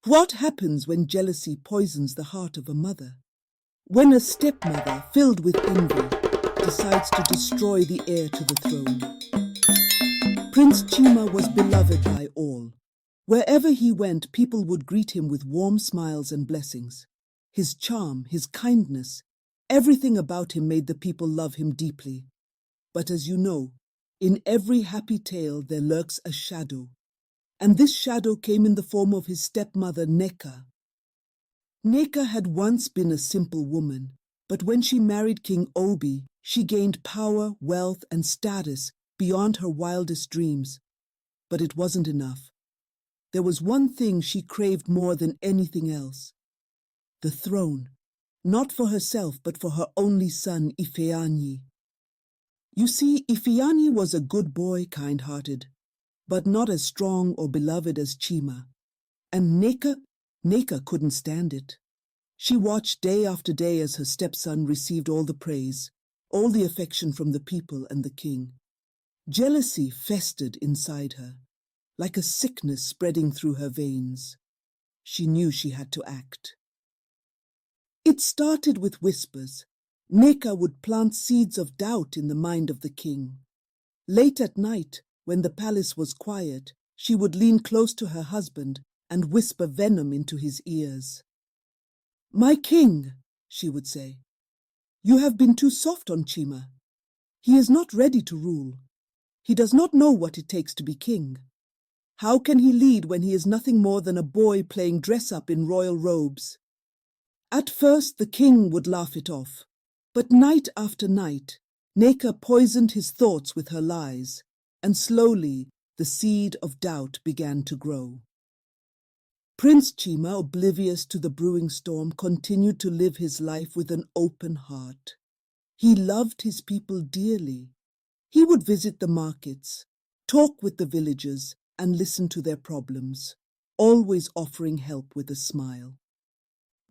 What happens when jealousy poisons the heart of a mother? When a stepmother, filled with envy, decides to destroy the heir to the throne? Prince Chima was beloved by all. Wherever he went, people would greet him with warm smiles and blessings. His charm, his kindness, everything about him made the people love him deeply. But as you know, in every happy tale there lurks a shadow. And this shadow came in the form of his stepmother, Neka. Neka had once been a simple woman, but when she married King Obi, she gained power, wealth, and status beyond her wildest dreams. But it wasn't enough. There was one thing she craved more than anything else: the throne, not for herself but for her only son, Ifeanyi. You see, Ifeanyi was a good boy, kind-hearted, but not as strong or beloved as Chima. And Neka couldn't stand it. She watched day after day as her stepson received all the praise, all the affection from the people and the king. Jealousy festered inside her, like a sickness spreading through her veins. She knew she had to act. It started with whispers. Neka would plant seeds of doubt in the mind of the king. Late at night, when the palace was quiet, she would lean close to her husband and whisper venom into his ears. "My king," she would say, "you have been too soft on Chima. He is not ready to rule. He does not know what it takes to be king. How can he lead when he is nothing more than a boy playing dress-up in royal robes?" At first the king would laugh it off, but night after night, Neka poisoned his thoughts with her lies, and slowly the seed of doubt began to grow. Prince Chima, oblivious to the brewing storm, continued to live his life with an open heart. He loved his people dearly. He would visit the markets, talk with the villagers, and listen to their problems, always offering help with a smile.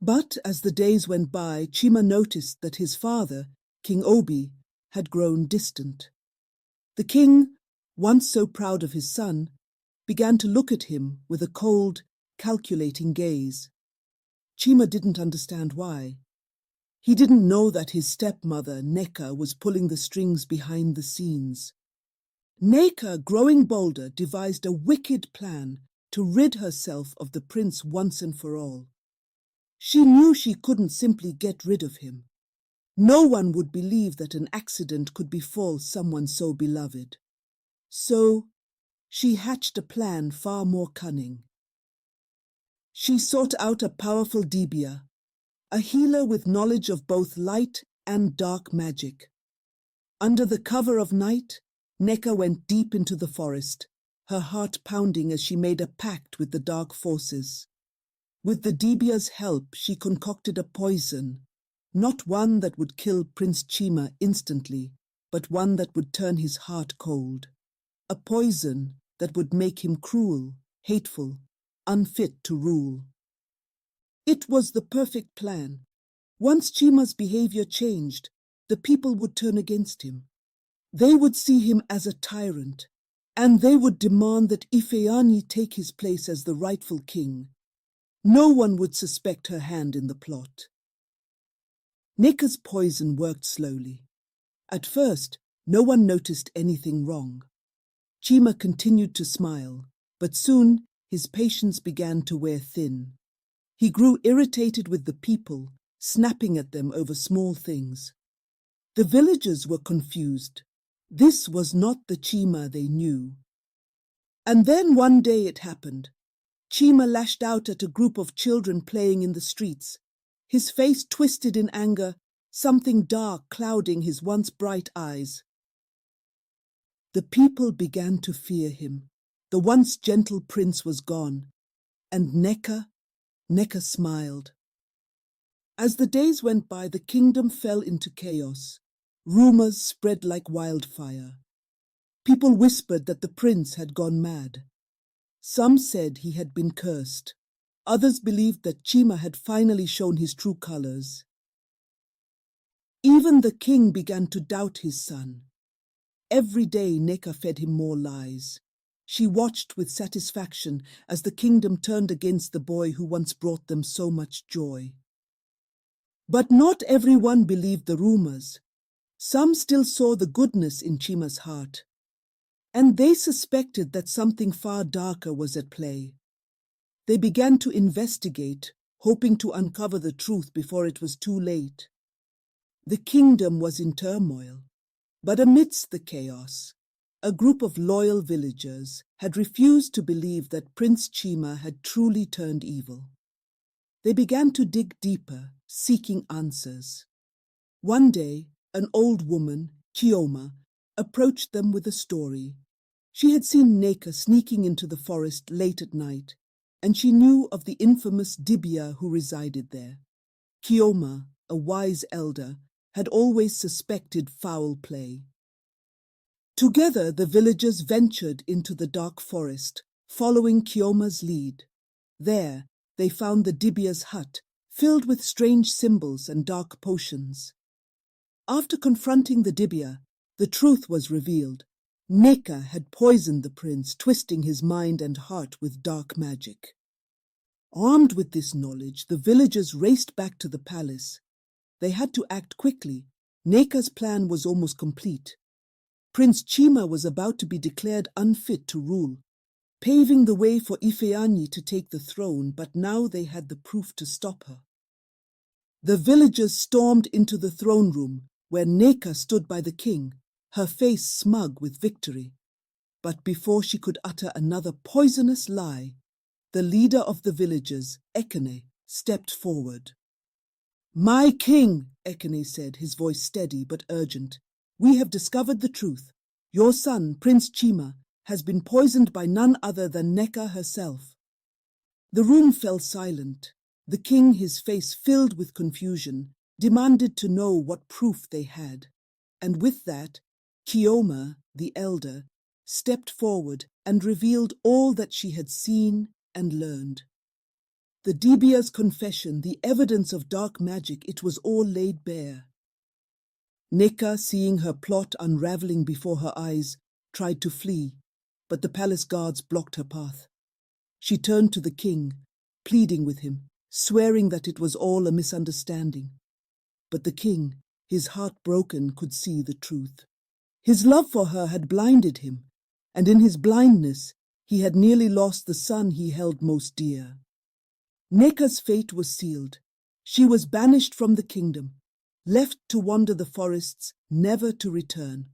But as the days went by, Chima noticed that his father, King Obi, had grown distant. The king, once so proud of his son, began to look at him with a cold, calculating gaze. Chima didn't understand why. He didn't know that his stepmother, Neka, was pulling the strings behind the scenes. Neka, growing bolder, devised a wicked plan to rid herself of the prince once and for all. She knew she couldn't simply get rid of him. No one would believe that an accident could befall someone so beloved. So she hatched a plan far more cunning. She sought out a powerful Dibia, a healer with knowledge of both light and dark magic. Under the cover of night, Neka went deep into the forest, her heart pounding as she made a pact with the dark forces. With the Dibia's help, she concocted a poison, not one that would kill Prince Chima instantly, but one that would turn his heart cold. A poison that would make him cruel, hateful, unfit to rule. It was the perfect plan. Once Chima's behavior changed, the people would turn against him. They would see him as a tyrant, and they would demand that Ifeanyi take his place as the rightful king. No one would suspect her hand in the plot. Neka's poison worked slowly. At first, no one noticed anything wrong. Chima continued to smile, but soon his patience began to wear thin. He grew irritated with the people, snapping at them over small things. The villagers were confused. This was not the Chima they knew. And then one day it happened. Chima lashed out at a group of children playing in the streets. His face twisted in anger, something dark clouding his once bright eyes. The people began to fear him. The once gentle prince was gone. And Neka smiled. As the days went by, the kingdom fell into chaos. Rumors spread like wildfire. People whispered that the prince had gone mad. Some said he had been cursed. Others believed that Chima had finally shown his true colors. Even the king began to doubt his son. Every day Neka fed him more lies. She watched with satisfaction as the kingdom turned against the boy who once brought them so much joy. But not everyone believed the rumors. Some still saw the goodness in Chima's heart, and they suspected that something far darker was at play. They began to investigate, hoping to uncover the truth before it was too late. The kingdom was in turmoil, but amidst the chaos, a group of loyal villagers had refused to believe that Prince Chima had truly turned evil. They began to dig deeper, seeking answers. One day, an old woman, Chioma, approached them with a story. She had seen Neka sneaking into the forest late at night, and she knew of the infamous Dibia who resided there. Chioma, a wise elder, had always suspected foul play. Together the villagers ventured into the dark forest, following Chioma's lead. There they found the Dibia's hut, filled with strange symbols and dark potions. After confronting the Dibia, the truth was revealed. Neka had poisoned the prince, twisting his mind and heart with dark magic. Armed with this knowledge, the villagers raced back to the palace. They had to act quickly. Neka's plan was almost complete. Prince Chima was about to be declared unfit to rule, paving the way for Ifeanyi to take the throne, but now they had the proof to stop her. The villagers stormed into the throne room, where Neka stood by the king, her face smug with victory. But before she could utter another poisonous lie, the leader of the villagers, Ekene, stepped forward. "My king," Ekene said, his voice steady but urgent, "we have discovered the truth. Your son, Prince Chima, has been poisoned by none other than Neka herself." The room fell silent. The king, his face filled with confusion, demanded to know what proof they had. And with that, Chioma, the elder, stepped forward and revealed all that she had seen and learned. The Dibia's confession, the evidence of dark magic, it was all laid bare. Neka, seeing her plot unraveling before her eyes, tried to flee, but the palace guards blocked her path. She turned to the king, pleading with him, swearing that it was all a misunderstanding. But the king, his heart broken, could see the truth. His love for her had blinded him, and in his blindness he had nearly lost the son he held most dear. Neka's fate was sealed. She was banished from the kingdom, left to wander the forests, never to return.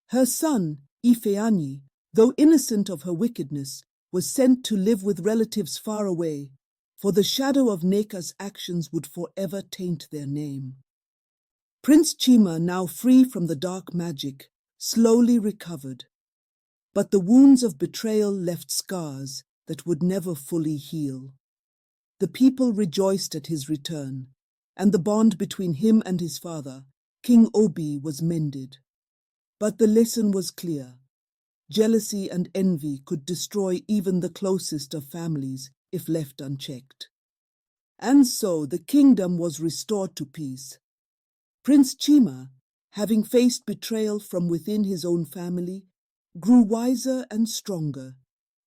Her son, Ifeanyi, though innocent of her wickedness, was sent to live with relatives far away, for the shadow of Neka's actions would forever taint their name. Prince Chima, now free from the dark magic, slowly recovered. But the wounds of betrayal left scars that would never fully heal. The people rejoiced at his return, and the bond between him and his father, King Obi, was mended. But the lesson was clear. Jealousy and envy could destroy even the closest of families if left unchecked. And so the kingdom was restored to peace. Prince Chima, having faced betrayal from within his own family, grew wiser and stronger.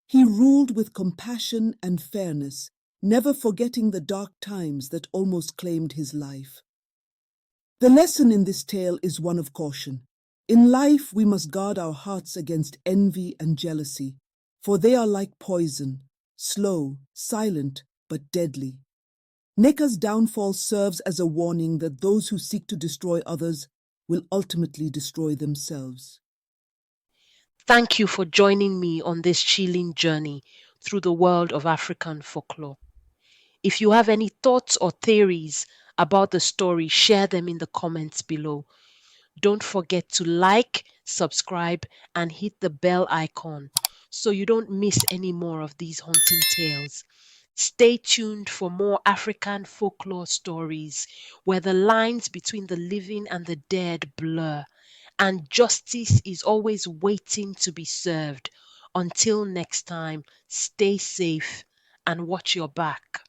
He ruled with compassion and fairness, never forgetting the dark times that almost claimed his life. The lesson in this tale is one of caution. In life, we must guard our hearts against envy and jealousy, for they are like poison, slow, silent, but deadly. Neka's downfall serves as a warning that those who seek to destroy others will ultimately destroy themselves. Thank you for joining me on this chilling journey through the world of African folklore. If you have any thoughts or theories about the story, share them in the comments below. Don't forget to like, subscribe, and hit the bell icon so you don't miss any more of these haunting tales. Stay tuned for more African folklore stories where the lines between the living and the dead blur, and justice is always waiting to be served. Until next time, stay safe and watch your back.